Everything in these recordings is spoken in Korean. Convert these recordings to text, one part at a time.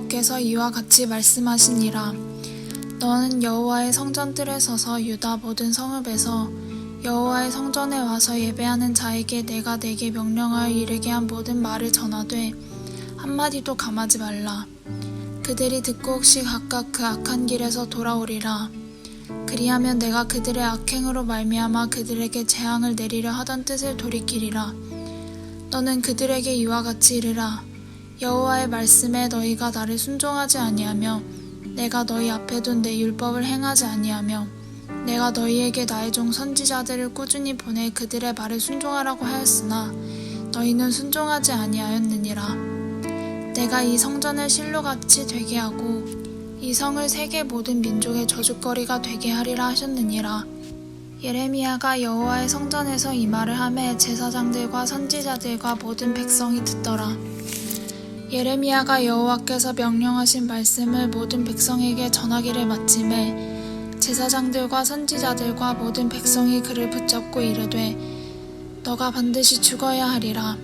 여호와께서 이와 같이 말씀하시니라. 너는 여호와의 성전뜰에 서서 유다 모든 성읍에서 여호와의 성전에 와서 예배하는 자에게 내가 내게 명령하여 이르게 한 모든 말을 전하되 한마디도 감하지 말라. 그들이 듣고 혹시 각각 그 악한 길에서 돌아오리라. 그리하면 내가 그들의 악행으로 말미암아 그들에게 재앙을 내리려 하던 뜻을 돌이키리라. 너는 그들에게 이와 같이 이르라. 여호와의 말씀에 너희가 나를 순종하지 아니하며 내가 너희 앞에 둔 내 율법을 행하지 아니하며 내가 너희에게 나의 종 선지자들을 꾸준히 보내 그들의 말을 순종하라고 하였으나 너희는 순종하지 아니하였느니라. 내가 이 성전을 실로같이 되게 하고 이 성을 세계 모든 민족의 저주거리가 되게 하리라 하셨느니라. 예레미야가 여호와의 성전에서 이 말을 하매 제사장들과 선지자들과 모든 백성이 듣더라. 예레미야가 여호와께서 명령하신 말씀을 모든 백성에게 전하기를 마침에 제사장들과 선지자들과 모든 백성이 그를 붙잡고 이르되 너가 반드시 죽어야 하리라.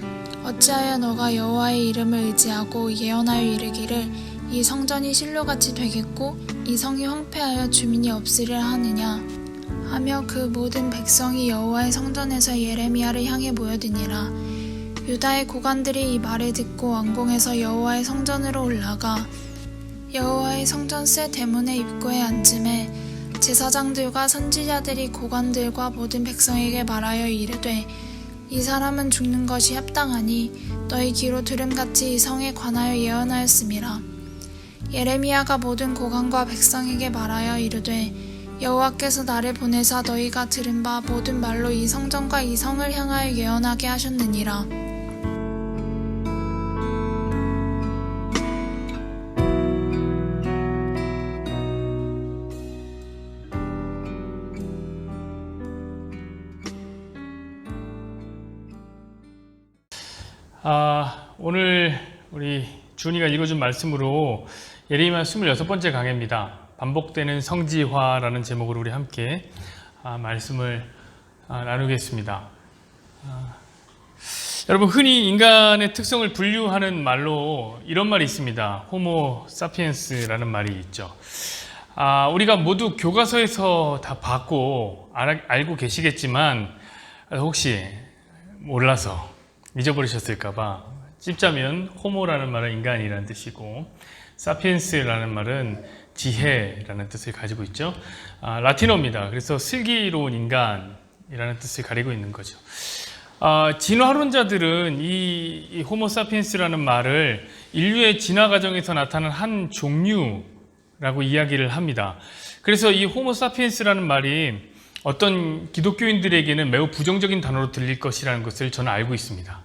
어찌하여 너가 여호와의 이름을 의지하고 예언하여 이르기를 이 성전이 실로같이 되겠고 이 성이 황폐하여 주민이 없으리라 하느냐 하며 그 모든 백성이 여호와의 성전에서 예레미야를 향해 모여드니라. 유다의 고관들이 이 말을 듣고 왕궁에서 여호와의 성전으로 올라가 여호와의 성전 새 대문의 입구에 앉음에 제사장들과 선지자들이 고관들과 모든 백성에게 말하여 이르되 이 사람은 죽는 것이 합당하니 너희 귀로 들음같이 이 성에 관하여 예언하였음이라. 예레미야가 모든 고관과 백성에게 말하여 이르되 여호와께서 나를 보내사 너희가 들은 바 모든 말로 이 성전과 이 성을 향하여 예언하게 하셨느니라. 오늘 우리 준이가 읽어준 말씀으로 예레미야 26번째 강해입니다. 반복되는 성지화라는 제목으로 우리 함께 말씀을 나누겠습니다. 여러분, 흔히 인간의 특성을 분류하는 말로 이런 말이 있습니다. 호모 사피엔스라는 말이 있죠. 우리가 모두 교과서에서 다 봤고 알고 계시겠지만 혹시 몰라서 잊어버리셨을까봐 찝자면 호모라는 말은 인간이라는 뜻이고 사피엔스라는 말은 지혜라는 뜻을 가지고 있죠. 라틴어입니다. 그래서 슬기로운 인간이라는 뜻을 가리고 있는 거죠. 진화론자들은 이 호모 사피엔스라는 말을 인류의 진화 과정에서 나타난 한 종류라고 이야기를 합니다. 그래서 이 호모 사피엔스라는 말이 어떤 기독교인들에게는 매우 부정적인 단어로 들릴 것이라는 것을 저는 알고 있습니다.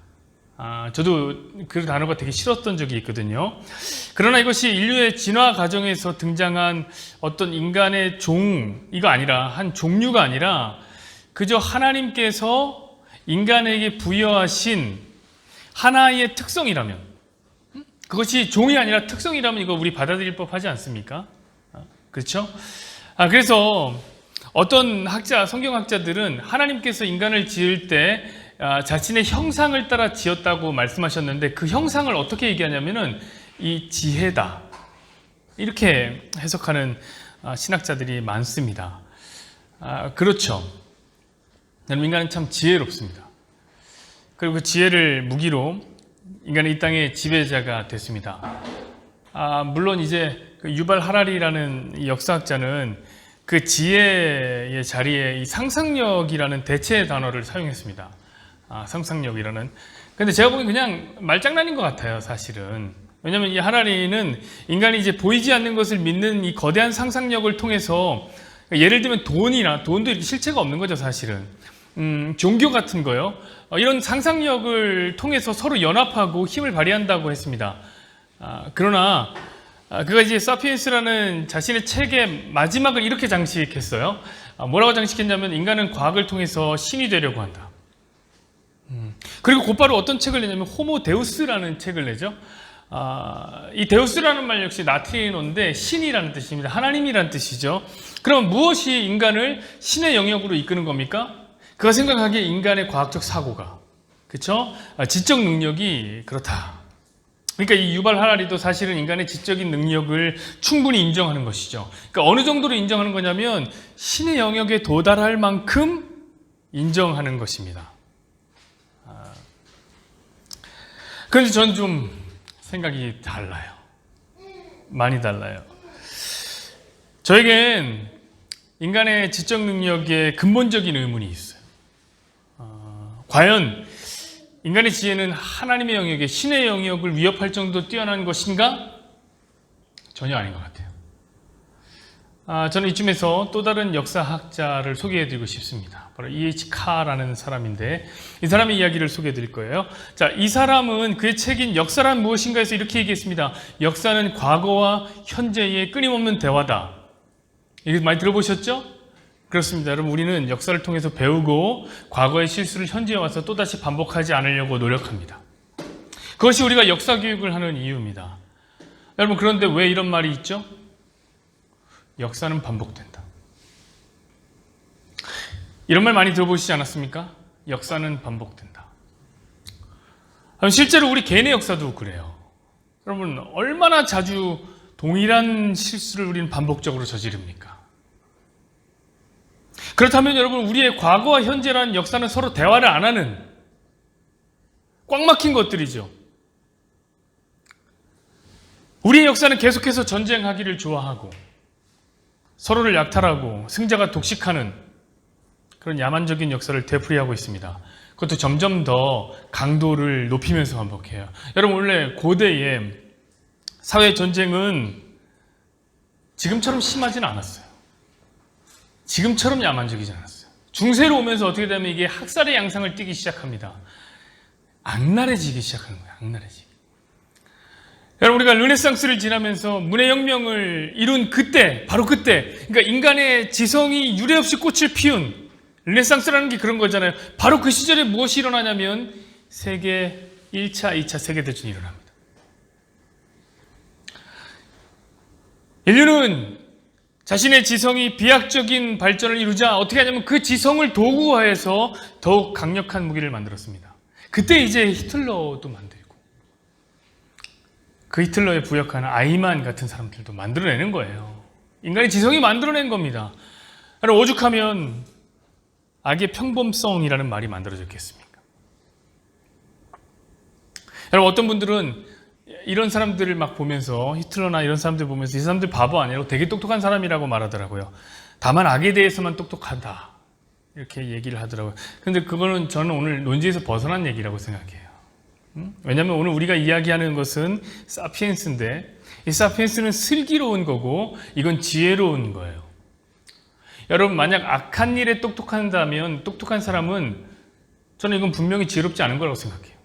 저도 그 단어가 되게 싫었던 적이 있거든요. 그러나 이것이 인류의 진화 과정에서 등장한 어떤 인간의 이거 아니라 한 종류가 아니라 그저 하나님께서 인간에게 부여하신 하나의 특성이라면, 그것이 종이 아니라 특성이라면 이거 우리 받아들일 법하지 않습니까? 그렇죠? 그래서 어떤 성경학자들은 하나님께서 인간을 지을 때 자신의 형상을 따라 지었다고 말씀하셨는데 그 형상을 어떻게 얘기하냐면은 이 지혜다, 이렇게 해석하는 신학자들이 많습니다. 그렇죠. 인간은 참 지혜롭습니다. 그리고 그 지혜를 무기로 인간이 이 땅의 지배자가 됐습니다. 물론 이제 그 유발 하라리라는 이 역사학자는 그 지혜의 자리에 이 상상력이라는 대체 단어를 사용했습니다. 상상력이라는. 근데 제가 보기엔 그냥 말장난인 것 같아요, 사실은. 왜냐면 이 하라리는 인간이 이제 보이지 않는 것을 믿는 이 거대한 상상력을 통해서, 예를 들면 돈도 이렇게 실체가 없는 거죠, 사실은. 종교 같은 거요. 이런 상상력을 통해서 서로 연합하고 힘을 발휘한다고 했습니다. 그러나 그가 이제 사피엔스라는 자신의 책의 마지막을 이렇게 장식했어요. 뭐라고 장식했냐면 인간은 과학을 통해서 신이 되려고 한다. 그리고 곧바로 어떤 책을 내냐면 호모 데우스라는 책을 내죠. 이 데우스라는 말 역시 라틴어인데 신이라는 뜻입니다. 하나님이라는 뜻이죠. 그럼 무엇이 인간을 신의 영역으로 이끄는 겁니까? 그가 생각하기에 인간의 과학적 사고가, 그렇죠? 지적 능력이 그렇다. 그러니까 이 유발 하라리도 사실은 인간의 지적인 능력을 충분히 인정하는 것이죠. 그러니까 어느 정도로 인정하는 거냐면 신의 영역에 도달할 만큼 인정하는 것입니다. 그런데 전 좀 생각이 달라요. 많이 달라요. 저에겐 인간의 지적 능력에 근본적인 의문이 있어요. 과연 인간의 지혜는 하나님의 영역에 신의 영역을 위협할 정도로 뛰어난 것인가? 전혀 아닌 것 같아요. 저는 이쯤에서 또 다른 역사학자를 소개해드리고 싶습니다. 바로 E.H. 카라는 사람인데 이 사람의 이야기를 소개해드릴 거예요. 자, 이 사람은 그의 책인 역사란 무엇인가에서 이렇게 얘기했습니다. 역사는 과거와 현재의 끊임없는 대화다. 이거 많이 들어보셨죠? 그렇습니다. 여러분, 우리는 역사를 통해서 배우고 과거의 실수를 현재에 와서 또다시 반복하지 않으려고 노력합니다. 그것이 우리가 역사 교육을 하는 이유입니다. 여러분, 그런데 왜 이런 말이 있죠? 역사는 반복된다. 이런 말 많이 들어보시지 않았습니까? 역사는 반복된다. 실제로 우리 개인의 역사도 그래요. 여러분, 얼마나 자주 동일한 실수를 우리는 반복적으로 저지릅니까? 그렇다면 여러분, 우리의 과거와 현재라는 역사는 서로 대화를 안 하는 꽉 막힌 것들이죠. 우리의 역사는 계속해서 전쟁하기를 좋아하고 서로를 약탈하고 승자가 독식하는 그런 야만적인 역사를 되풀이하고 있습니다. 그것도 점점 더 강도를 높이면서 반복해요. 여러분, 원래 고대의 사회 전쟁은 지금처럼 심하지는 않았어요. 지금처럼 야만적이지 않았어요. 중세로 오면서 어떻게 되면 이게 학살의 양상을 띠기 시작합니다. 악랄해지기 시작하는 거예요. 악랄해지기. 여러분, 우리가 르네상스를 지나면서 문해혁명을 이룬 그때, 바로 그때, 그러니까 인간의 지성이 유례없이 꽃을 피운 르네상스라는 게 그런 거잖아요. 바로 그 시절에 무엇이 일어나냐면 세계 1차, 2차 세계대전이 일어납니다. 인류는 자신의 지성이 비약적인 발전을 이루자 어떻게 하냐면 그 지성을 도구화해서 더욱 강력한 무기를 만들었습니다. 그때 이제 히틀러도 만들고 그 히틀러에 부역하는 아이만 같은 사람들도 만들어내는 거예요. 인간의 지성이 만들어낸 겁니다. 오죽하면 악의 평범성이라는 말이 만들어졌겠습니까? 여러분, 어떤 분들은 이런 사람들을 막 보면서 히틀러나 이런 사람들 보면서 이 사람들 바보 아니라고 되게 똑똑한 사람이라고 말하더라고요. 다만 악에 대해서만 똑똑하다 이렇게 얘기를 하더라고요. 근데 그거는 저는 오늘 논지에서 벗어난 얘기라고 생각해요. 왜냐하면 오늘 우리가 이야기하는 것은 사피엔스인데 이 사피엔스는 슬기로운 거고 이건 지혜로운 거예요. 여러분, 만약 악한 일에 똑똑한다면 똑똑한 사람은 저는 이건 분명히 지혜롭지 않은 거라고 생각해요.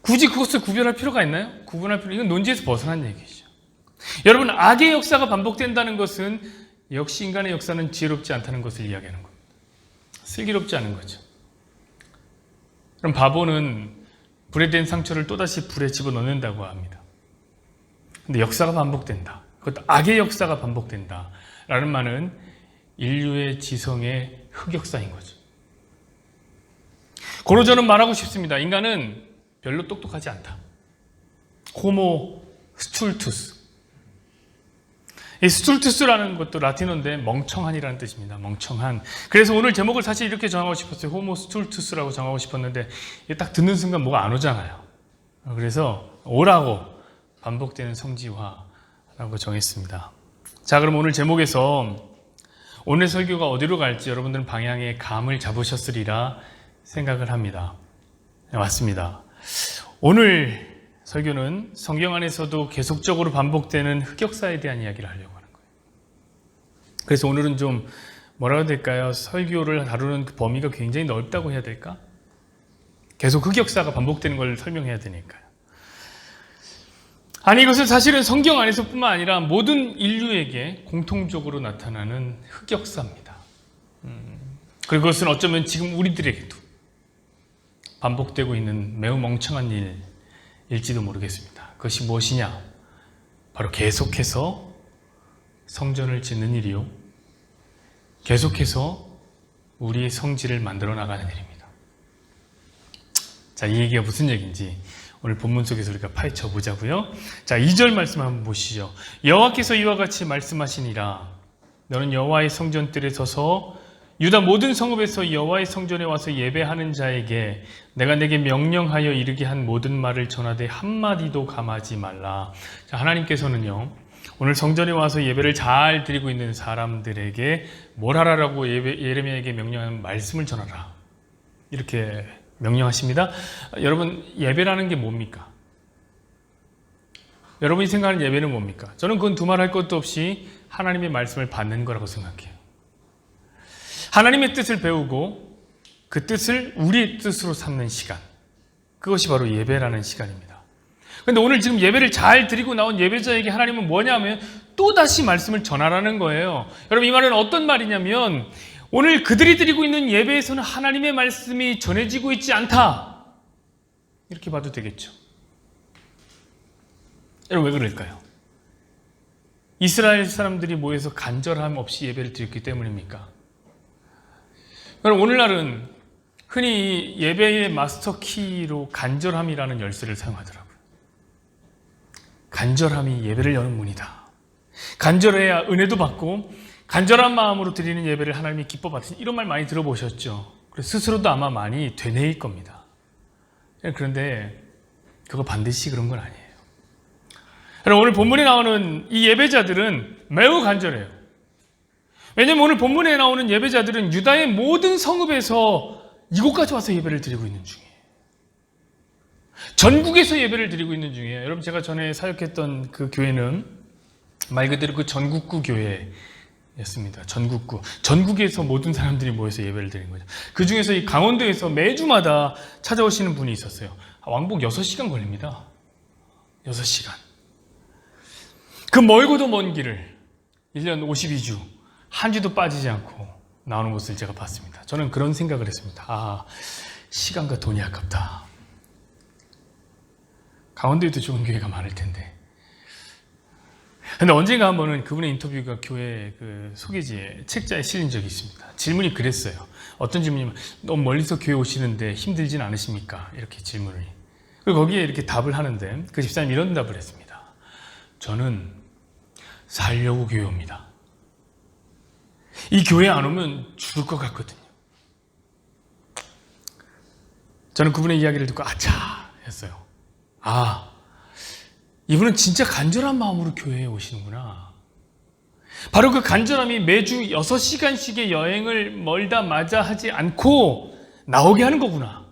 굳이 그것을 구별할 필요가 있나요? 구분할 필요, 이건 논지에서 벗어난 얘기죠. 여러분, 악의 역사가 반복된다는 것은 역시 인간의 역사는 지혜롭지 않다는 것을 이야기하는 겁니다. 슬기롭지 않은 거죠. 그럼 바보는 불에 댄 상처를 또다시 불에 집어넣는다고 합니다. 근데 역사가 반복된다. 그것도 악의 역사가 반복된다. 라는 말은 인류의 지성의 흑역사인 거죠. 고로 저는 말하고 싶습니다. 인간은 별로 똑똑하지 않다. 호모 스툴투스. 이 스툴투스라는 것도 라틴어인데 멍청한이라는 뜻입니다. 멍청한. 그래서 오늘 제목을 사실 이렇게 정하고 싶었어요. 호모 스툴투스라고 정하고 싶었는데 딱 듣는 순간 뭐가 안 오잖아요. 그래서 오라고 반복되는 성지화라고 정했습니다. 자, 그럼 오늘 제목에서 오늘 설교가 어디로 갈지 여러분들은 방향의 감을 잡으셨으리라 생각을 합니다. 네, 맞습니다. 오늘 설교는 성경 안에서도 계속적으로 반복되는 흑역사에 대한 이야기를 하려고 하는 거예요. 그래서 오늘은 좀 뭐라고 해야 될까요? 설교를 다루는 그 범위가 굉장히 넓다고 해야 될까? 계속 흑역사가 반복되는 걸 설명해야 되니까요. 아니, 이것은 사실은 성경 안에서뿐만 아니라 모든 인류에게 공통적으로 나타나는 흑역사입니다. 그리고 그것은 어쩌면 지금 우리들에게도 반복되고 있는 매우 멍청한 일일지도 모르겠습니다. 그것이 무엇이냐? 바로 계속해서 성전을 짓는 일이요. 계속해서 우리의 성질을 만들어 나가는 일입니다. 자, 이 얘기가 무슨 얘기인지 오늘 본문 속에서 우리가 파헤쳐 보자고요. 자, 2절 말씀 한번 보시죠. 여호와께서 이와 같이 말씀하시니라. 너는 여호와의 성전뜰에 서서 유다 모든 성읍에서 여호와의 성전에 와서 예배하는 자에게 내가 내게 명령하여 이르게 한 모든 말을 전하되 한마디도 감하지 말라. 자, 하나님께서는요, 오늘 성전에 와서 예배를 잘 드리고 있는 사람들에게 뭘 하라라고 예레미야에게 명령한 말씀을 전하라, 이렇게 명령하십니다. 여러분, 예배라는 게 뭡니까? 여러분이 생각하는 예배는 뭡니까? 저는 그건 두말할 것도 없이 하나님의 말씀을 받는 거라고 생각해요. 하나님의 뜻을 배우고 그 뜻을 우리의 뜻으로 삼는 시간, 그것이 바로 예배라는 시간입니다. 그런데 오늘 지금 예배를 잘 드리고 나온 예배자에게 하나님은 뭐냐면 또다시 말씀을 전하라는 거예요. 여러분, 이 말은 어떤 말이냐면 오늘 그들이 드리고 있는 예배에서는 하나님의 말씀이 전해지고 있지 않다, 이렇게 봐도 되겠죠. 여러분, 왜 그럴까요? 이스라엘 사람들이 모여서 간절함 없이 예배를 드렸기 때문입니까? 여러분, 오늘날은 흔히 예배의 마스터키로 간절함이라는 열쇠를 사용하더라고요. 간절함이 예배를 여는 문이다. 간절해야 은혜도 받고 간절한 마음으로 드리는 예배를 하나님이 기뻐 받으신, 이런 말 많이 들어보셨죠? 그래서 스스로도 아마 많이 되뇌일 겁니다. 그런데 그거 반드시 그런 건 아니에요. 여러분, 오늘 본문에 나오는 이 예배자들은 매우 간절해요. 왜냐하면 오늘 본문에 나오는 예배자들은 유다의 모든 성읍에서 이곳까지 와서 예배를 드리고 있는 중이에요. 전국에서 예배를 드리고 있는 중이에요. 여러분, 제가 전에 사역했던 그 교회는 말 그대로 그 전국구 교회였습니다. 전국구. 전국에서 모든 사람들이 모여서 예배를 드리는 거죠. 그 중에서 이 강원도에서 매주마다 찾아오시는 분이 있었어요. 왕복 6시간 걸립니다. 6시간. 그 멀고도 먼 길을 1년 52주 한 주도 빠지지 않고 나오는 것을 제가 봤습니다. 저는 그런 생각을 했습니다. 아, 시간과 돈이 아깝다. 강원도에도 좋은 교회가 많을 텐데. 근데 언젠가 한 번은 그분의 인터뷰가 교회 그 소개지에 책자에 실린 적이 있습니다. 질문이 그랬어요. 어떤 질문이냐면, 너무 멀리서 교회 오시는데 힘들진 않으십니까? 이렇게 질문을. 그리고 거기에 이렇게 답을 하는데 그 집사님이 이런 답을 했습니다. 저는 살려고 교회 옵니다. 이 교회 안 오면 죽을 것 같거든요. 저는 그분의 이야기를 듣고 아차 했어요. 아, 이분은 진짜 간절한 마음으로 교회에 오시는구나. 바로 그 간절함이 매주 6시간씩의 여행을 멀다 마자 하지 않고 나오게 하는 거구나.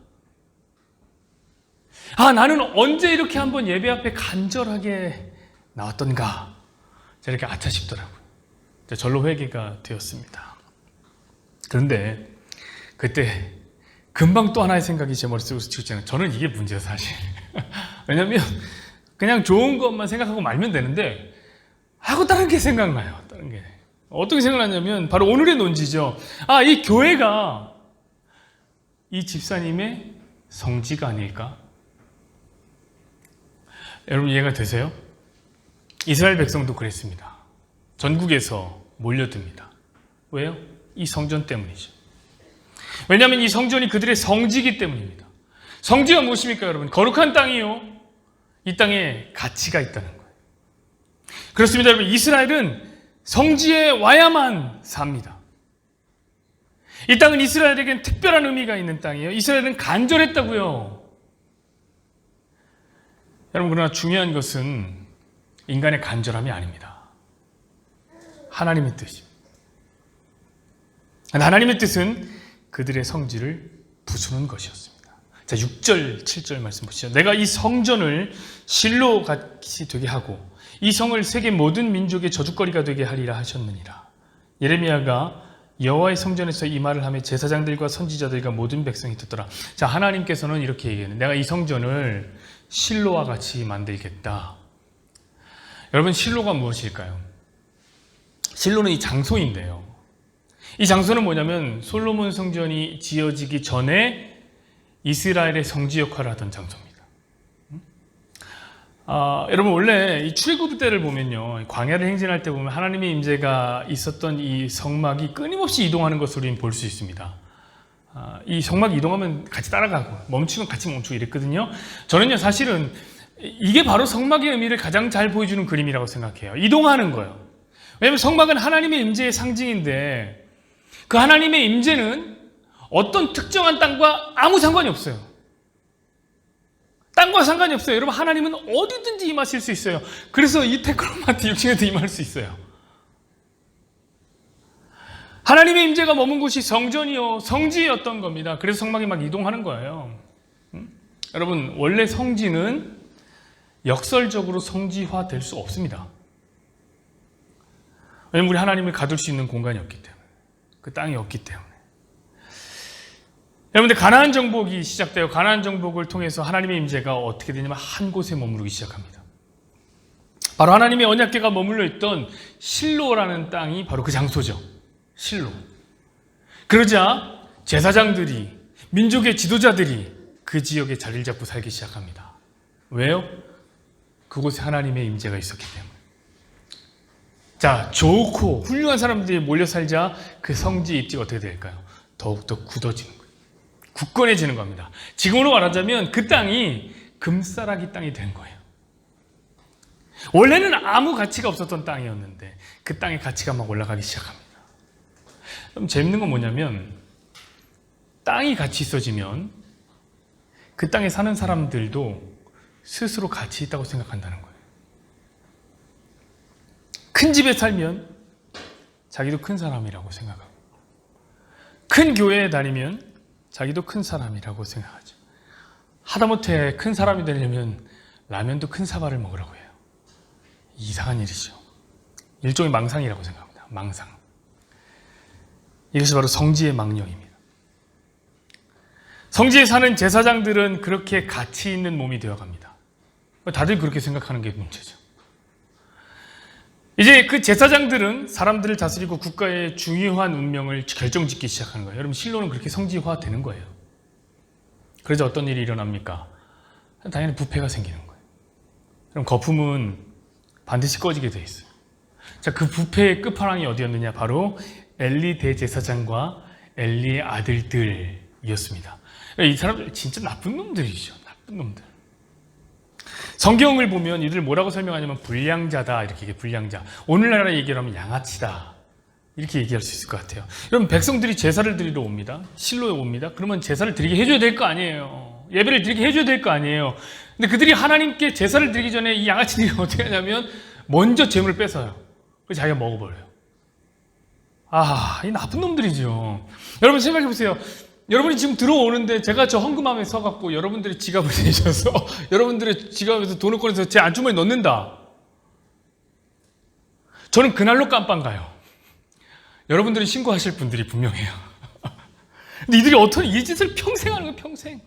아, 나는 언제 이렇게 한번 예배 앞에 간절하게 나왔던가. 제가 이렇게 아차 싶더라고요. 절로 회개가 되었습니다. 그런데 그때 금방 또 하나의 생각이 제 머릿속에서 치우치잖아요. 저는 이게 문제예요, 사실. 왜냐면 그냥 좋은 것만 생각하고 말면 되는데 하고 다른 게 생각나요. 다른 게. 어떻게 생각나냐면 바로 오늘의 논지죠. 아, 이 교회가 이 집사님의 성지가 아닐까? 여러분, 이해가 되세요? 이스라엘 백성도 그랬습니다. 전국에서 몰려듭니다. 왜요? 이 성전 때문이죠. 왜냐하면 이 성전이 그들의 성지이기 때문입니다. 성지가 무엇입니까, 여러분? 거룩한 땅이요. 이 땅에 가치가 있다는 거예요. 그렇습니다, 여러분. 이스라엘은 성지에 와야만 삽니다. 이 땅은 이스라엘에겐 특별한 의미가 있는 땅이에요. 이스라엘은 간절했다고요. 여러분, 그러나 중요한 것은 인간의 간절함이 아닙니다. 하나님의 뜻입니다. 하나님의 뜻은 그들의 성지를 부수는 것이었습니다. 자, 6절, 7절 말씀 보시죠. 내가 이 성전을 실로 같이 되게 하고 이 성을 세계 모든 민족의 저주거리가 되게 하리라 하셨느니라. 예레미야가 여호와의 성전에서 이 말을 하며 제사장들과 선지자들과 모든 백성이 듣더라. 자, 하나님께서는 이렇게 얘기해요. 내가 이 성전을 실로와 같이 만들겠다. 여러분, 실로가 무엇일까요? 실로는 이 장소인데요. 이 장소는 뭐냐면 솔로몬 성전이 지어지기 전에 이스라엘의 성지 역할을 하던 장소입니다. 여러분, 원래 이 출애굽 때를 보면요, 광야를 행진할 때 보면 하나님의 임재가 있었던 이 성막이 끊임없이 이동하는 것을 우리는 볼 수 있습니다. 이 성막이 이동하면 같이 따라가고 멈추면 같이 멈추고 이랬거든요. 저는요 사실은 이게 바로 성막의 의미를 가장 잘 보여주는 그림이라고 생각해요. 이동하는 거예요. 왜냐하면 성막은 하나님의 임재의 상징인데 그 하나님의 임재는 어떤 특정한 땅과 아무 상관이 없어요. 땅과 상관이 없어요. 여러분, 하나님은 어디든지 임하실 수 있어요. 그래서 이 테크노마트 6층에도 임할 수 있어요. 하나님의 임재가 머문 곳이 성전이요 성지였던 겁니다. 그래서 성막이 막 이동하는 거예요. 여러분, 원래 성지는 역설적으로 성지화될 수 없습니다. 왜냐하면 우리 하나님을 가둘 수 있는 공간이 없기 때문에, 그 땅이 없기 때문에. 여러분들, 가나안 정복이 시작되어 가나안 정복을 통해서 하나님의 임재가 어떻게 되냐면 한 곳에 머무르기 시작합니다. 바로 하나님의 언약궤가 머물러 있던 실로라는 땅이 바로 그 장소죠. 실로. 그러자 제사장들이, 민족의 지도자들이 그 지역에 자리를 잡고 살기 시작합니다. 왜요? 그곳에 하나님의 임재가 있었기 때문에. 자, 좋고 훌륭한 사람들이 몰려 살자 그 성지의 입지가 어떻게 될까요? 더욱더 굳어지는 거예요. 굳건해지는 겁니다. 지금으로 말하자면 그 땅이 금싸라기 땅이 된 거예요. 원래는 아무 가치가 없었던 땅이었는데 그 땅의 가치가 막 올라가기 시작합니다. 그럼 재밌는 건 뭐냐면 땅이 같이 있어지면 그 땅에 사는 사람들도 스스로 가치 있다고 생각한다는 거예요. 큰 집에 살면 자기도 큰 사람이라고 생각하고, 큰 교회에 다니면 자기도 큰 사람이라고 생각하죠. 하다못해 큰 사람이 되려면 라면도 큰 사발을 먹으라고 해요. 이상한 일이죠. 일종의 망상이라고 생각합니다. 망상. 이것이 바로 성지의 망령입니다. 성지에 사는 제사장들은 그렇게 가치 있는 몸이 되어갑니다. 다들 그렇게 생각하는 게 문제죠. 이제 그 제사장들은 사람들을 다스리고 국가의 중요한 운명을 결정짓기 시작하는 거예요. 여러분, 실로는 그렇게 성지화 되는 거예요. 그래서 어떤 일이 일어납니까? 당연히 부패가 생기는 거예요. 그럼 거품은 반드시 꺼지게 돼 있어요. 자, 그 부패의 끝판왕이 어디였느냐? 바로 엘리 대제사장과 엘리의 아들들이었습니다. 이 사람들 진짜 나쁜 놈들이죠. 나쁜 놈들. 성경을 보면 이들을 뭐라고 설명하냐면 불량자다, 이렇게 얘기해요. 불량자. 오늘날의 얘기를 하면 양아치다, 이렇게 얘기할 수 있을 것 같아요. 여러분, 백성들이 제사를 드리러 옵니다. 실로에 옵니다. 그러면 제사를 드리게 해줘야 될 거 아니에요. 예배를 드리게 해줘야 될 거 아니에요. 근데 그들이 하나님께 제사를 드리기 전에 이 양아치들이 어떻게 하냐면 먼저 재물을 뺏어요. 그래서 자기가 먹어버려요. 이 나쁜 놈들이죠. 여러분, 생각해 보세요. 여러분이 지금 들어오는데 제가 저 헌금함에 서갖고 여러분들이 지갑을 내셔서 여러분들의 지갑에서 돈을 꺼내서 제 안주머니에 넣는다. 저는 그날로 깜빵 가요. 여러분들이 신고하실 분들이 분명해요. 근데 이들이 어떤 이 짓을 평생 하는 거예요. 평생.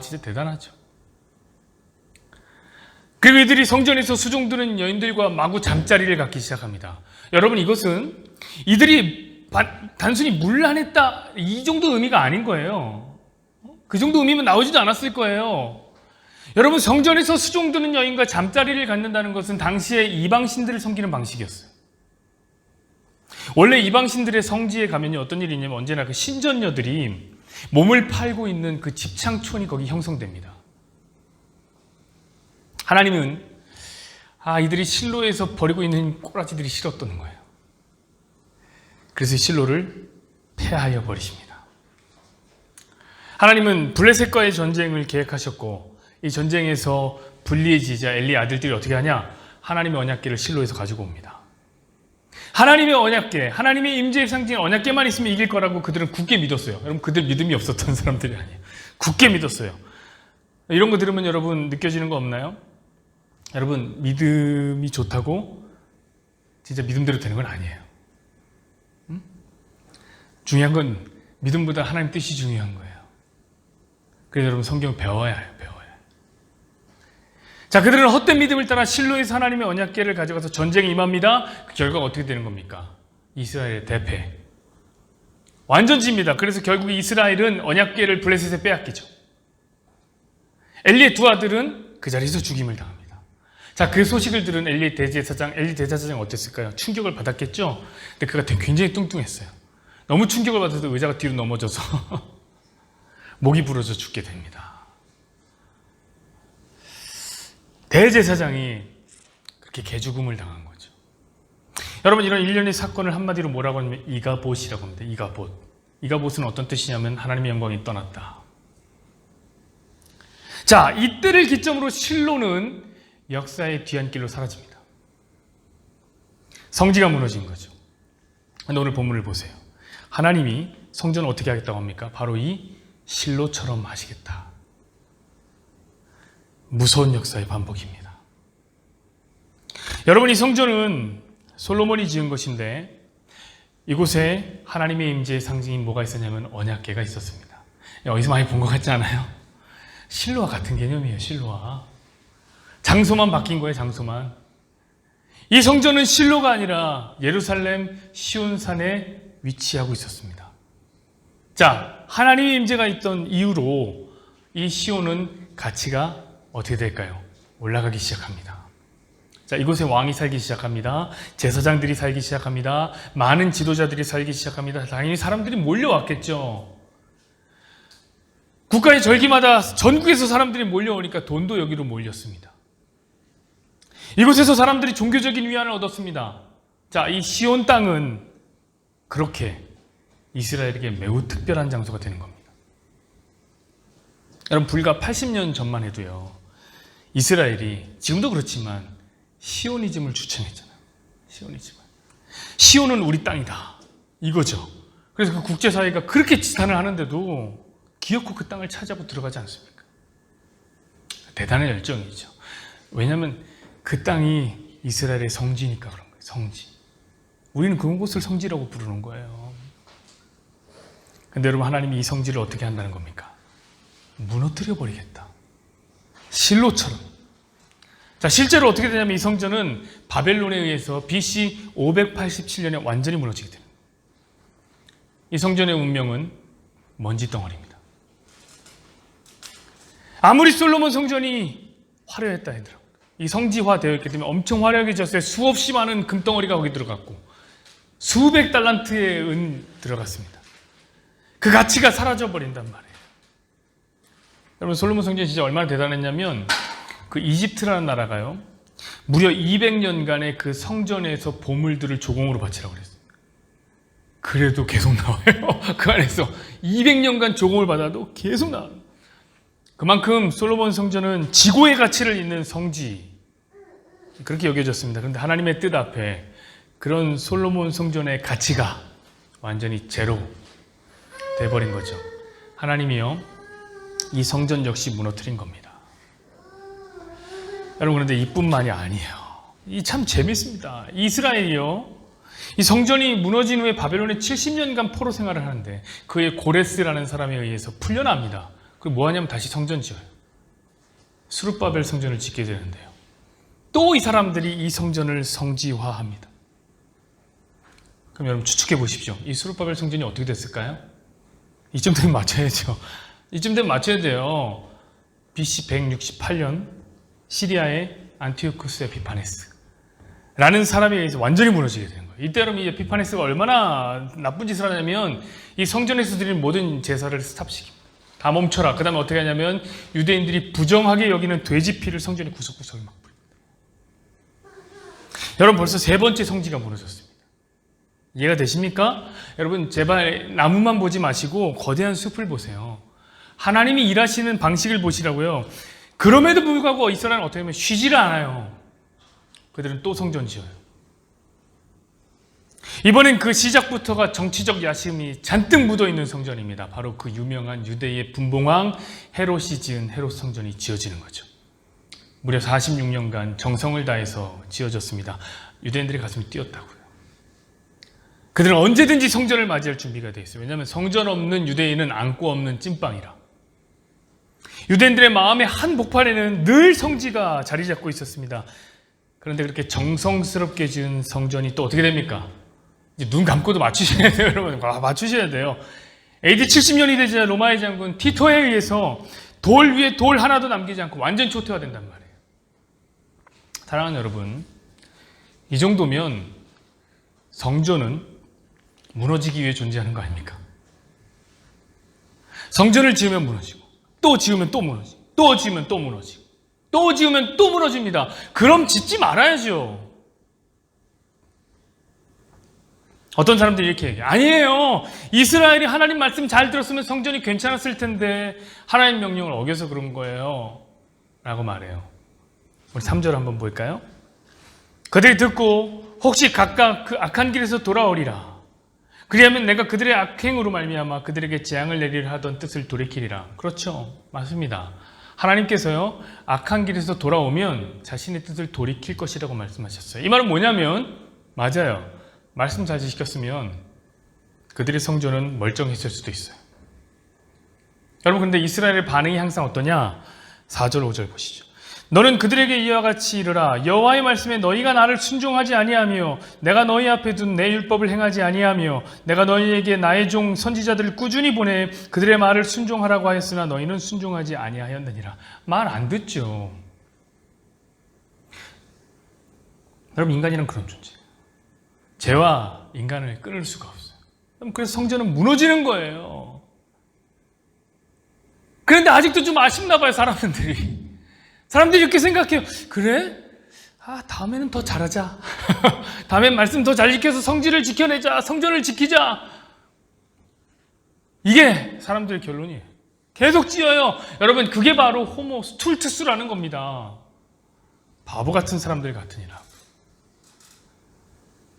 진짜 대단하죠. 그리고 이들이 성전에서 수종드는 여인들과 마구 잠자리를 갖기 시작합니다. 여러분, 이것은 이들이 단순히 문란했다, 이 정도 의미가 아닌 거예요. 그 정도 의미면 나오지도 않았을 거예요. 여러분, 성전에서 수종드는 여인과 잠자리를 갖는다는 것은 당시에 이방신들을 섬기는 방식이었어요. 원래 이방신들의 성지에 가면요, 어떤 일이 있냐면 언제나 그 신전녀들이 몸을 팔고 있는 그 집창촌이 거기 형성됩니다. 하나님은 이들이 실로에서 버리고 있는 꼬라지들이 싫었던 거예요. 그래서 실로를 폐하여 버리십니다. 하나님은 블레셋과의 전쟁을 계획하셨고, 이 전쟁에서 불리해지자 엘리 아들들이 어떻게 하냐? 하나님의 언약궤를 실로에서 가지고 옵니다. 하나님의 언약궤, 하나님의 임재의 상징 언약궤만 있으면 이길 거라고 그들은 굳게 믿었어요. 여러분, 그들 믿음이 없었던 사람들이 아니에요. 굳게 믿었어요. 이런 거 들으면 여러분 느껴지는 거 없나요? 여러분, 믿음이 좋다고 진짜 믿음대로 되는 건 아니에요. 중요한 건 믿음보다 하나님 뜻이 중요한 거예요. 그래서 여러분, 성경 배워야 해요. 배워야 해요. 자, 그들은 헛된 믿음을 따라 실로에서 하나님의 언약궤를 가져가서 전쟁에 임합니다. 그 결과가 어떻게 되는 겁니까? 이스라엘의 대패. 완전 집니다. 그래서 결국 이스라엘은 언약궤를 블레셋에 빼앗기죠. 엘리의 두 아들은 그 자리에서 죽임을 당합니다. 자, 그 소식을 들은 엘리 대제사장은 어땠을까요? 충격을 받았겠죠? 근데 그가 굉장히 뚱뚱했어요. 너무 충격을 받아서 의자가 뒤로 넘어져서 목이 부러져 죽게 됩니다. 대제사장이 그렇게 개죽음을 당한 거죠. 여러분, 이런 일련의 사건을 한마디로 뭐라고 하냐면 이가봇이라고 합니다. 이가봇. 이가봇은 어떤 뜻이냐면 하나님의 영광이 떠났다. 자, 이때를 기점으로 실로는 역사의 뒤안길로 사라집니다. 성지가 무너진 거죠. 근데 오늘 본문을 보세요. 하나님이 성전을 어떻게 하겠다고 합니까? 바로 이 실로처럼 하시겠다. 무서운 역사의 반복입니다. 여러분, 이 성전은 솔로몬이 지은 것인데 이곳에 하나님의 임재의 상징인 뭐가 있었냐면 언약궤가 있었습니다. 어디서 많이 본 것 같지 않아요? 실로와 같은 개념이에요. 실로와. 장소만 바뀐 거예요. 장소만. 이 성전은 실로가 아니라 예루살렘 시온산에 위치하고 있었습니다. 자, 하나님의 임재가 있던 이후로 이 시온은 가치가 어떻게 될까요? 올라가기 시작합니다. 자, 이곳에 왕이 살기 시작합니다. 제사장들이 살기 시작합니다. 많은 지도자들이 살기 시작합니다. 당연히 사람들이 몰려왔겠죠. 국가의 절기마다 전국에서 사람들이 몰려오니까 돈도 여기로 몰렸습니다. 이곳에서 사람들이 종교적인 위안을 얻었습니다. 자, 이 시온 땅은 그렇게 이스라엘에게 매우 특별한 장소가 되는 겁니다. 여러분, 불과 80년 전만 해도요, 이스라엘이 지금도 그렇지만 시오니즘을 추천했잖아요. 시오니즘을. 시온은 우리 땅이다. 이거죠. 그래서 그 국제사회가 그렇게 지탄을 하는데도 기어코 그 땅을 차지하고 들어가지 않습니까? 대단한 열정이죠. 왜냐하면 그 땅이 이스라엘의 성지니까 그런 거예요. 성지. 우리는 그곳을 성지라고 부르는 거예요. 근데 여러분, 하나님이 이 성지를 어떻게 한다는 겁니까? 무너뜨려 버리겠다. 실로처럼. 자, 실제로 어떻게 되냐면 이 성전은 바벨론에 의해서 BC 587년에 완전히 무너지게 됩니다. 이 성전의 운명은 먼지 덩어리입니다. 아무리 솔로몬 성전이 화려했다 하더라고요. 이 성지화 되어 있기 때문에 엄청 화려하게 지었어요. 수없이 많은 금덩어리가 거기 들어갔고 수백 달란트의 은 들어갔습니다. 그 가치가 사라져버린단 말이에요. 여러분, 솔로몬 성전이 진짜 얼마나 대단했냐면 그 이집트라는 나라가요, 무려 200년간의 그 성전에서 보물들을 조공으로 바치라고 그랬어요. 그래도 계속 나와요. 그 안에서 200년간 조공을 받아도 계속 나와요. 그만큼 솔로몬 성전은 지고의 가치를 잇는 성지, 그렇게 여겨졌습니다. 그런데 하나님의 뜻 앞에 그런 솔로몬 성전의 가치가 완전히 제로 돼버린 거죠. 하나님이요, 이 성전 역시 무너뜨린 겁니다. 여러분, 그런데 이뿐만이 아니에요. 이 참 재밌습니다. 이스라엘이요, 이 성전이 무너진 후에 바벨론에 70년간 포로 생활을 하는데 그의 고레스라는 사람에 의해서 풀려납니다. 그리고 뭐 하냐면 다시 성전 지어요. 스룹바벨 성전을 짓게 되는데요, 또 이 사람들이 이 성전을 성지화합니다. 그럼 여러분 추측해 보십시오. 이 스룹바벨 성전이 어떻게 됐을까요? 이쯤 되면 맞춰야죠. 이쯤 되면 맞춰야 돼요. BC 168년 시리아의 안티오쿠스 에피파네스 라는 사람에 의해서 완전히 무너지게 되는 거예요. 이때 여러분, 이 에피파네스가 얼마나 나쁜 짓을 하냐면 이 성전에서 드리는 모든 제사를 스탑시킵니다. 다 멈춰라. 그 다음에 어떻게 하냐면 유대인들이 부정하게 여기는 돼지 피를 성전의 구석구석에 막 뿌립니다. 여러분, 벌써 세 번째 성지가 무너졌습니다. 이해가 되십니까? 여러분, 제발 나무만 보지 마시고 거대한 숲을 보세요. 하나님이 일하시는 방식을 보시라고요. 그럼에도 불구하고 이스라엘은 어떻게 하면 쉬지를 않아요. 그들은 또 성전 지어요. 이번엔 그 시작부터가 정치적 야심이 잔뜩 묻어있는 성전입니다. 바로 그 유명한 유대의 분봉왕 헤롯이 지은 헤롯 성전이 지어지는 거죠. 무려 46년간 정성을 다해서 지어졌습니다. 유대인들의 가슴이 뛰었다고요. 그들은 언제든지 성전을 맞이할 준비가 되어 있어요. 왜냐하면 성전 없는 유대인은 안고 없는 찐빵이라. 유대인들의 마음의 한 복판에는 늘 성지가 자리 잡고 있었습니다. 그런데 그렇게 정성스럽게 지은 성전이 또 어떻게 됩니까? 이제 눈 감고도 맞추셔야 돼요, 여러분. 맞추셔야 돼요. AD 70년이 되자 로마의 장군 티토에 의해서 돌 위에 돌 하나도 남기지 않고 완전 초토화된단 말이에요. 사랑하는 여러분, 이 정도면 성전은 무너지기 위해 존재하는 거 아닙니까? 성전을 지으면 무너지고, 또 지으면 또 무너지고, 또 지으면 또 무너지고, 또 지으면 또 무너집니다. 그럼 짓지 말아야죠. 어떤 사람들이 이렇게 얘기해요. 아니에요. 이스라엘이 하나님 말씀 잘 들었으면 성전이 괜찮았을 텐데 하나님 명령을 어겨서 그런 거예요. 라고 말해요. 우리 3절 한번 볼까요? 그들이 듣고 혹시 각각 그 악한 길에서 돌아오리라. 그리하면 내가 그들의 악행으로 말미암아 그들에게 재앙을 내리려 하던 뜻을 돌이키리라. 그렇죠. 맞습니다. 하나님께서요, 악한 길에서 돌아오면 자신의 뜻을 돌이킬 것이라고 말씀하셨어요. 이 말은 뭐냐면, 맞아요. 말씀 잘 지켰으면 그들의 성전은 멀쩡했을 수도 있어요. 여러분, 근데 이스라엘의 반응이 항상 어떠냐? 4절, 5절 보시죠. 너는 그들에게 이와 같이 이르라. 여호와의 말씀에 너희가 나를 순종하지 아니하며 내가 너희 앞에 둔 내 율법을 행하지 아니하며 내가 너희에게 나의 종 선지자들을 꾸준히 보내 그들의 말을 순종하라고 하였으나 너희는 순종하지 아니하였느니라. 말 안 듣죠. 여러분, 인간이란 그런 존재예요. 죄와 인간을 끊을 수가 없어요. 그래서 성전은 무너지는 거예요. 그런데 아직도 좀 아쉽나 봐요, 사람들이. 사람들이 이렇게 생각해요. 그래? 다음에는 더 잘하자. 다음엔 말씀 더 잘 지켜서 성질을 지켜내자. 성전을 지키자. 이게 사람들의 결론이에요. 계속 지어요. 여러분, 그게 바로 호모 스툴투스라는 겁니다. 바보 같은 사람들 같으니라.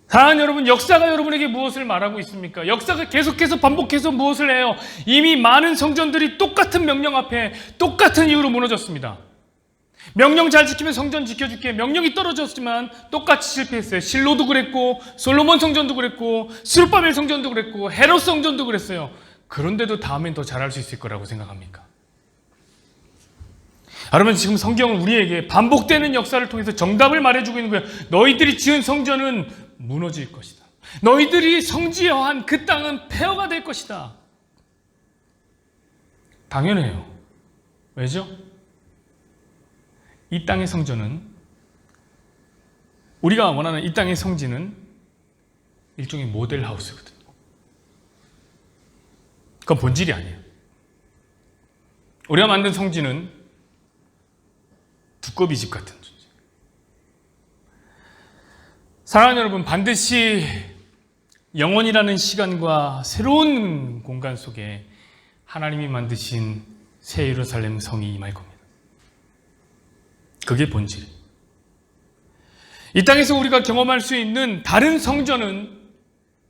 사랑하는 여러분, 역사가 여러분에게 무엇을 말하고 있습니까? 역사가 계속해서 반복해서 무엇을 해요? 이미 많은 성전들이 똑같은 명령 앞에 똑같은 이유로 무너졌습니다. 명령 잘 지키면 성전 지켜줄게. 명령이 떨어졌지만 똑같이 실패했어요. 실로도 그랬고, 솔로몬 성전도 그랬고, 스룹바벨 성전도 그랬고, 헤롯 성전도 그랬어요. 그런데도 다음엔 더 잘할 수 있을 거라고 생각합니까? 여러분, 지금 성경은 우리에게 반복되는 역사를 통해서 정답을 말해주고 있는 거예요. 너희들이 지은 성전은 무너질 것이다. 너희들이 성지어한 그 땅은 폐허가 될 것이다. 당연해요. 왜죠? 이 땅의 성전은, 우리가 원하는 이 땅의 성지는 일종의 모델하우스거든요. 그건 본질이 아니에요. 우리가 만든 성지는 두꺼비 집 같은 존재. 사랑하는 여러분, 반드시 영원이라는 시간과 새로운 공간 속에 하나님이 만드신 새 예루살렘 성이 임할 겁니다. 그게 본질이에요. 이 땅에서 우리가 경험할 수 있는 다른 성전은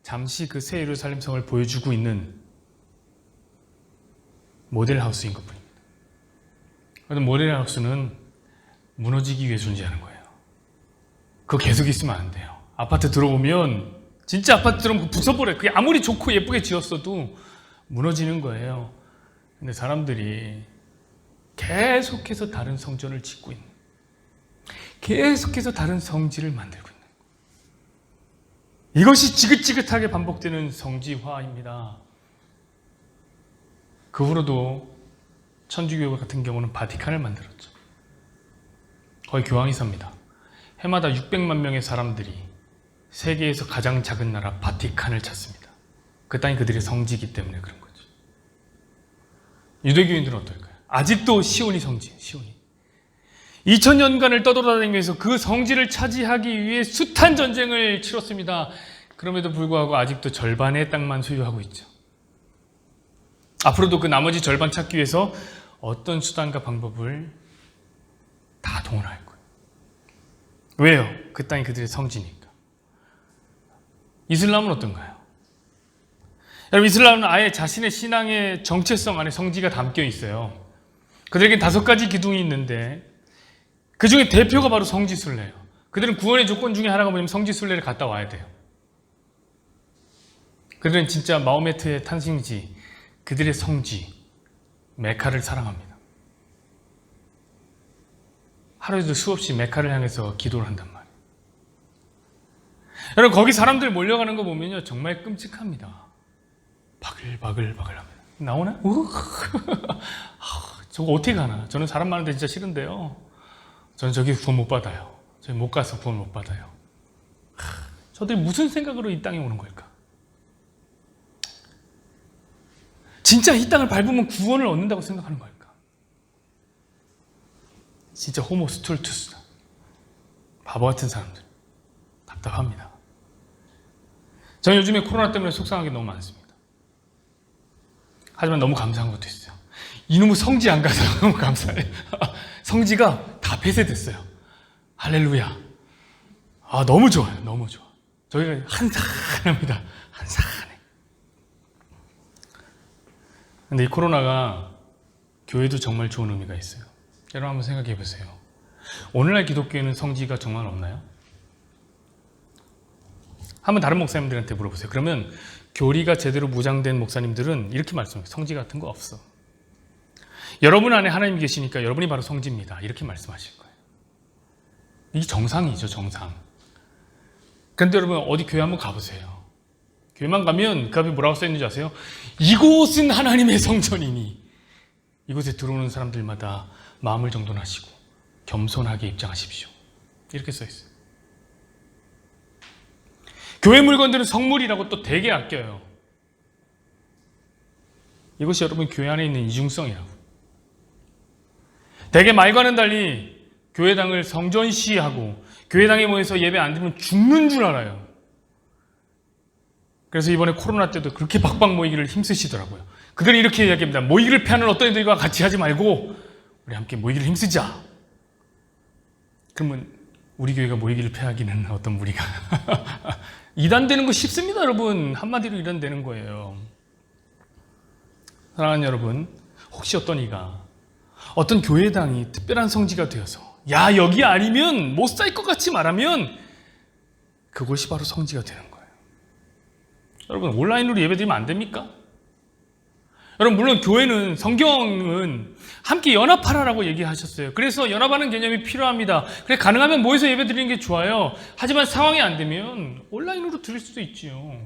잠시 그 새 예루살렘 성을 보여주고 있는 모델하우스인 것뿐입니다. 그런데 모델하우스는 무너지기 위해 존재하는 거예요. 그거 계속 있으면 안 돼요. 아파트 들어오면, 진짜 아파트 들어오면 부숴버려요. 그게 아무리 좋고 예쁘게 지었어도 무너지는 거예요. 근데 사람들이 계속해서 다른 성전을 짓고 있는, 계속해서 다른 성지를 만들고 있는, 이것이 지긋지긋하게 반복되는 성지화입니다. 그 후로도 천주교 같은 경우는 바티칸을 만들었죠. 거의 교황이 삽니다. 해마다 600만 명의 사람들이 세계에서 가장 작은 나라 바티칸을 찾습니다. 그 땅이 그들의 성지이기 때문에 그런 거죠. 유대교인들은 어떨까요? 아직도 시온이 성지, 시온이. 2000년간을 떠돌아다니면서 그 성지를 차지하기 위해 숱한 전쟁을 치렀습니다. 그럼에도 불구하고 아직도 절반의 땅만 소유하고 있죠. 앞으로도 그 나머지 절반 찾기 위해서 어떤 수단과 방법을 다 동원할 거예요. 왜요? 그 땅이 그들의 성지니까. 이슬람은 어떤가요? 여러분, 이슬람은 아예 자신의 신앙의 정체성 안에 성지가 담겨 있어요. 그들에겐 5가지 기둥이 있는데 그 중에 대표가 바로 성지순례예요. 그들은 구원의 조건 중에 하나가 뭐냐면 성지순례를 갔다 와야 돼요. 그들은 진짜 마호메트의 탄생지, 그들의 성지, 메카를 사랑합니다. 하루에도 수없이 메카를 향해서 기도를 한단 말이에요. 여러분, 거기 사람들 몰려가는 거 보면요, 정말 끔찍합니다. 바글바글바글 합니다. 나오나? 저거 어떻게 가나? 저는 사람 많은데 진짜 싫은데요. 저는 저기 구원 못 받아요. 저기 못 가서 구원 못 받아요. 저들이 무슨 생각으로 이 땅에 오는 걸까? 진짜 이 땅을 밟으면 구원을 얻는다고 생각하는 걸까? 진짜 호모 스툴투스, 바보 같은 사람들. 답답합니다. 저는 요즘에 코로나 때문에 속상한 게 너무 많습니다. 하지만 너무 감사한 것도 있어요. 이놈의 성지 안 가서 너무 감사해요. 성지가 다 폐쇄됐어요. 할렐루야. 너무 좋아요. 너무 좋아. 저희가 한산합니다. 한산해. 근데 이 코로나가 교회도 정말 좋은 의미가 있어요. 여러분 한번 생각해 보세요. 오늘날 기독교에는 성지가 정말 없나요? 한번 다른 목사님들한테 물어보세요. 그러면 교리가 제대로 무장된 목사님들은 이렇게 말씀해요. 성지 같은 거 없어. 여러분 안에 하나님이 계시니까 여러분이 바로 성지입니다. 이렇게 말씀하실 거예요. 이게 정상이죠, 정상. 그런데 여러분 어디 교회 한번 가보세요. 교회만 가면 그 앞에 뭐라고 써있는지 아세요? 이곳은 하나님의 성전이니 이곳에 들어오는 사람들마다 마음을 정돈하시고 겸손하게 입장하십시오. 이렇게 써있어요. 교회 물건들은 성물이라고 또 되게 아껴요. 이것이 여러분 교회 안에 있는 이중성이라고. 되게 말과는 달리 교회당을 성전시하고 교회당에 모여서 예배 안 드리면 죽는 줄 알아요. 그래서 이번에 코로나 때도 그렇게 박박 모이기를 힘쓰시더라고요. 그들은 이렇게 이야기합니다. 모이기를 패하는 어떤 애들과 같이 하지 말고 우리 함께 모이기를 힘쓰자. 그러면 우리 교회가 모이기를 패하기는 어떤 무리가. 이단되는 거 쉽습니다, 여러분. 한마디로 이단되는 거예요. 사랑하는 여러분, 혹시 어떤 이가 어떤 교회당이 특별한 성지가 되어서 야 여기 아니면 못 살 것 같이 말하면 그것이 바로 성지가 되는 거예요. 여러분 온라인으로 예배드리면 안 됩니까? 여러분 물론 교회는 성경은 함께 연합하라라고 얘기하셨어요. 그래서 연합하는 개념이 필요합니다. 그래 가능하면 모여서 예배드리는 게 좋아요. 하지만 상황이 안 되면 온라인으로 드릴 수도 있지요.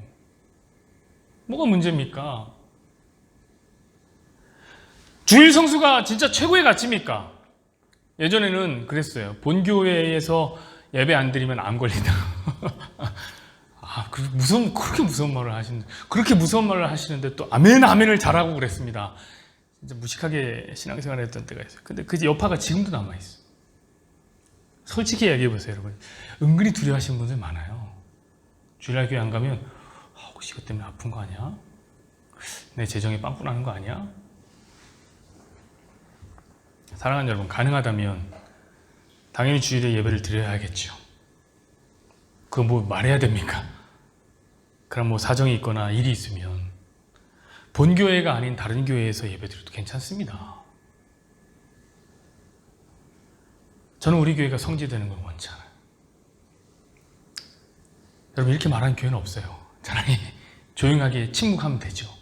뭐가 문제입니까? 주일 성수가 진짜 최고의 가치입니까? 예전에는 그랬어요. 본교회에서 예배 안 드리면 암 걸린다. 그렇게 무서운 말을 하시는데, 그렇게 무서운 말을 하시는데 또 아멘, 아멘을 잘하고 그랬습니다. 진짜 무식하게 신앙생활을 했던 때가 있어요. 근데 그 여파가 지금도 남아있어요. 솔직히 얘기해보세요, 여러분. 은근히 두려워하시는 분들 많아요. 주일날 교회 안 가면, 혹시 이것 때문에 아픈 거 아니야? 내 재정에 빵꾸 나는 거 아니야? 사랑하는 여러분, 가능하다면 당연히 주일에 예배를 드려야겠죠. 그거 뭐 말해야 됩니까? 그럼 뭐 사정이 있거나 일이 있으면 본교회가 아닌 다른 교회에서 예배드려도 괜찮습니다. 저는 우리 교회가 성지되는 걸 원치 않아요. 여러분 이렇게 말하는 교회는 없어요. 차라리 조용하게 침묵하면 되죠.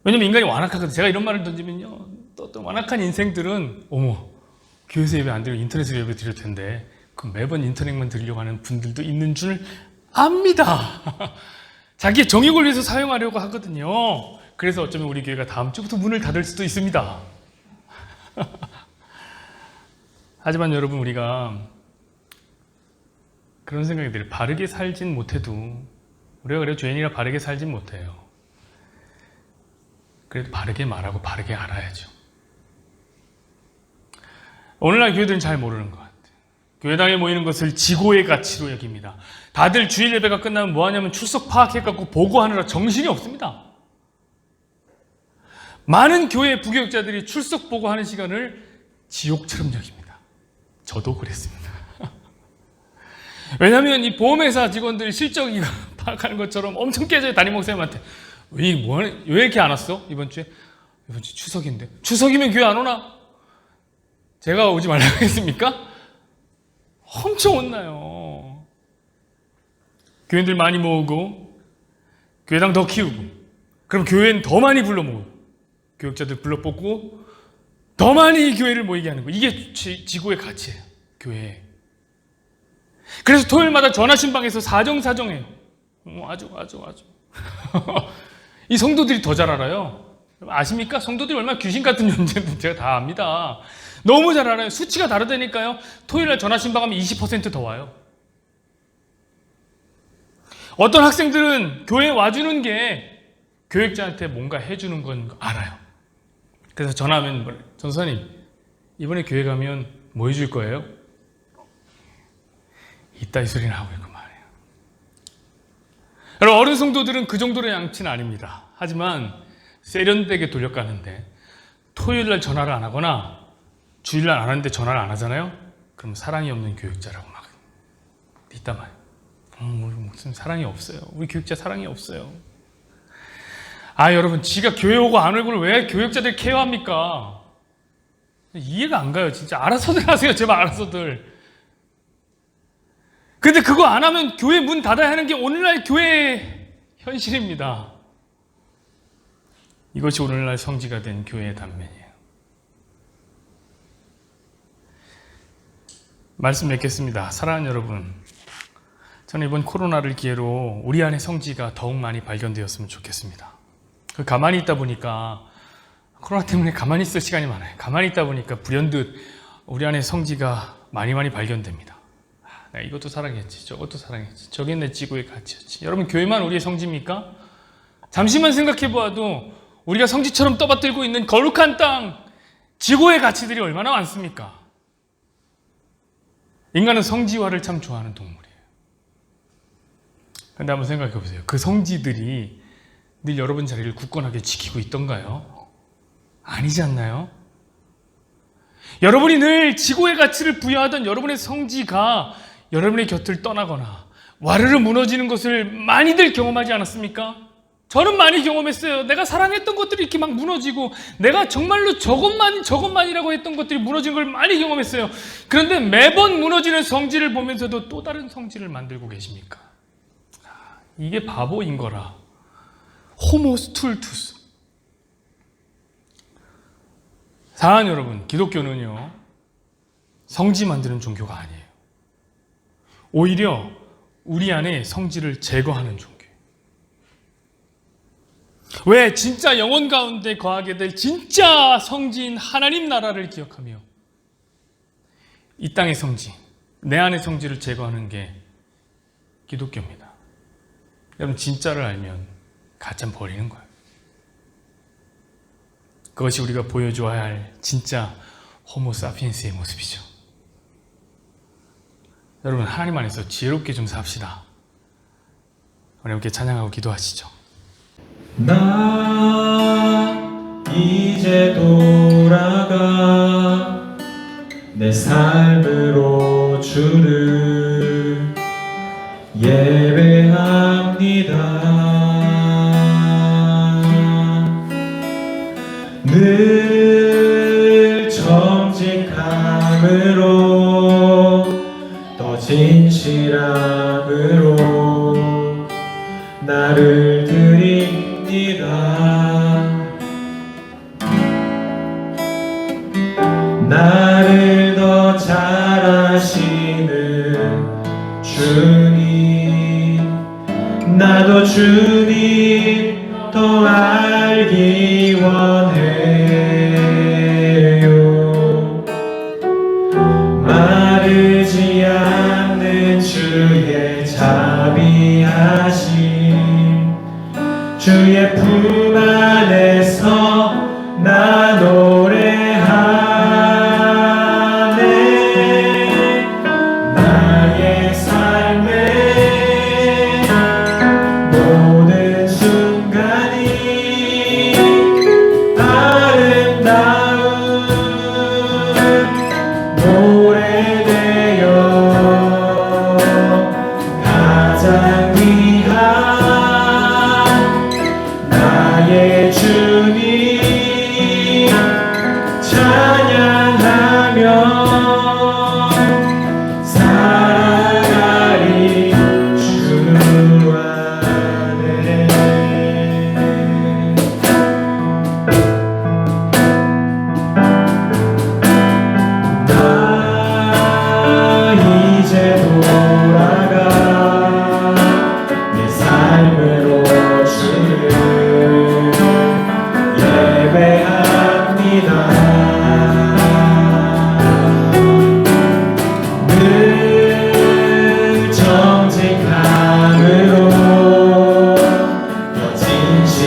왜냐면 인간이 완악하거든요. 제가 이런 말을 던지면요, 또 완악한 인생들은 어머 교회에서 예배 안 드리고 인터넷으로 예배 드릴 텐데 그럼 매번 인터넷만 드리려고 하는 분들도 있는 줄 압니다. 자기의 정익을 위해서 사용하려고 하거든요. 그래서 어쩌면 우리 교회가 다음 주부터 문을 닫을 수도 있습니다. 하지만 여러분 우리가 그런 생각이 들어요. 바르게 살진 못해도 우리가 그래도 죄인이라 바르게 살진 못해요. 그래도 바르게 말하고 바르게 알아야죠. 오늘날 교회들은 잘 모르는 것 같아요. 교회당에 모이는 것을 지고의 가치로 여깁니다. 다들 주일 예배가 끝나면 뭐 하냐면 출석 파악해갖고 보고하느라 정신이 없습니다. 많은 교회 부교육자들이 출석 보고하는 시간을 지옥처럼 여깁니다. 저도 그랬습니다. 왜냐하면 이 보험회사 직원들 실적 이거 파악하는 것처럼 엄청 깨져요. 담임 목사님한테 왜 이렇게 안 왔어? 이번 주에 추석인데. 추석이면 교회 안 오나? 제가 오지 말라고 했습니까? 엄청 혼나요. 교인들 많이 모으고 교회당 더 키우고 그럼 교회는 더 많이 불러 모으고 교육자들 불러 뽑고 더 많이 교회를 모이게 하는 거. 이게 지구의 가치예요. 교회. 그래서 토요일마다 전화신방에서 사정해요. 아주 이 성도들이 더 잘 알아요. 아십니까? 성도들이 얼마나 귀신 같은 존재인지 제가 다 압니다. 너무 잘 알아요. 수치가 다르다니까요. 토요일날 전화신방하면 20% 더 와요. 어떤 학생들은 교회에 와주는 게 교육자한테 뭔가 해주는 건 알아요. 그래서 전화하면 전사님 이번에 교회 가면 뭐 해줄 거예요? 이따 이 소리는 하고 있고 말이에요. 여러분 어른 성도들은 그 정도의 양치는 아닙니다. 하지만 세련되게 돌려가는데 토요일날 전화를 안 하거나 주일날 안 하는데 전화를 안 하잖아요. 그럼 사랑이 없는 교육자라고 막 이따 말. 무슨 사랑이 없어요. 우리 교육자 사랑이 없어요. 여러분 지가 교회 오고 안 오고를 왜 교육자들 케어합니까? 이해가 안 가요. 진짜 알아서들 하세요. 제발 알아서들. 근데 그거 안 하면 교회 문 닫아야 하는 게 오늘날 교회의 현실입니다. 이것이 오늘날 성지가 된 교회의 단면이에요. 말씀 맺겠습니다. 사랑하는 여러분, 저는 이번 코로나를 기회로 우리 안의 성지가 더욱 많이 발견되었으면 좋겠습니다. 가만히 있다 보니까 코로나 때문에 가만히 있을 시간이 많아요. 가만히 있다 보니까 불현듯 우리 안의 성지가 많이 발견됩니다. 내가 이것도 사랑했지, 저것도 사랑했지, 저게 내 지구의 가치였지. 여러분 교회만 우리의 성지입니까? 잠시만 생각해 보아도 우리가 성지처럼 떠받들고 있는 거룩한 땅, 지구의 가치들이 얼마나 많습니까? 인간은 성지화를 참 좋아하는 동물이에요. 그런데 한번 생각해 보세요. 그 성지들이 늘 여러분 자리를 굳건하게 지키고 있던가요? 아니지 않나요? 여러분이 늘 지구의 가치를 부여하던 여러분의 성지가 여러분의 곁을 떠나거나 와르르 무너지는 것을 많이들 경험하지 않았습니까? 저는 많이 경험했어요. 내가 사랑했던 것들이 이렇게 막 무너지고 내가 정말로 저것만이라고 했던 것들이 무너진 걸 많이 경험했어요. 그런데 매번 무너지는 성지를 보면서도 또 다른 성지를 만들고 계십니까? 이게 바보인 거라. 호모 스툴투스. 사랑하는 여러분, 기독교는요 성지 만드는 종교가 아니에요. 오히려 우리 안에 성지를 제거하는 종교예요. 왜? 진짜 영혼 가운데 거하게 될 진짜 성지인 하나님 나라를 기억하며 이 땅의 성지, 내 안의 성지를 제거하는 게 기독교입니다. 여러분 진짜를 알면 가짜는 버리는 거예요. 그것이 우리가 보여줘야 할 진짜 호모 사피엔스의 모습이죠. 여러분 하나님 안에서 지혜롭게 좀 삽시다. 우리 함께 찬양하고 기도하시죠. 나 이제 돌아가 내 삶으로 주를 예배합니다. 늘 정직함으로 더 진실함으로 나를 드립니다. 나를 더 잘 아시는 주님, 나도 주님 더 알기 원해요. 마르지 않는 주의 자비하심, 주의 품 안에서 나 노래하네. 나의 삶의 모든 순간이 아름다운 노래되어 가장 귀한 나의 주님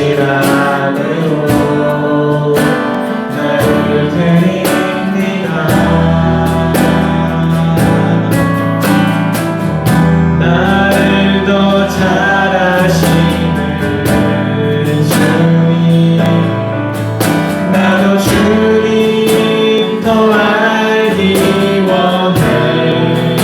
시간으로 나를 드립니다. 나를 더 잘하시는 주님, 나도 주님 더 알기 원해요.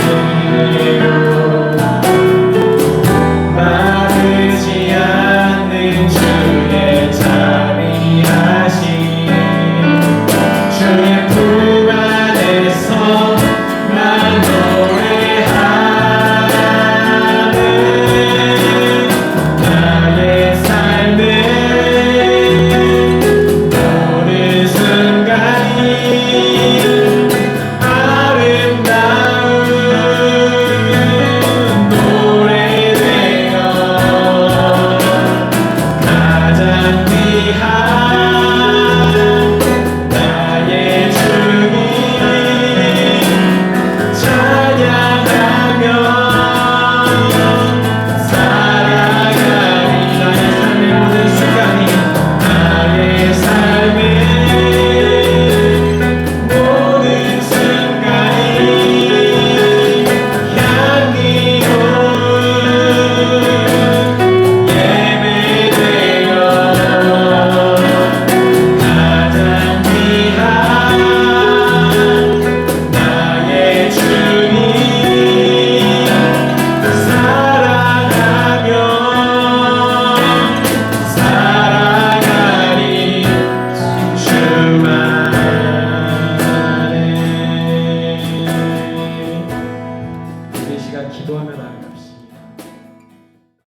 마르지 않는 주의 자비하심, 주의 품 안에서 난 노래하는 나의 삶은 모든 순간이 아름다운 노래되어 가장 귀한 나의 주님 찬양하며 살아가리. 나의 삶의 모든 순간이 향기로운 예배되어 가장 귀한 나의 주님 사랑하며 살아가리. 주만에. 우리 시간 기도하며 나아가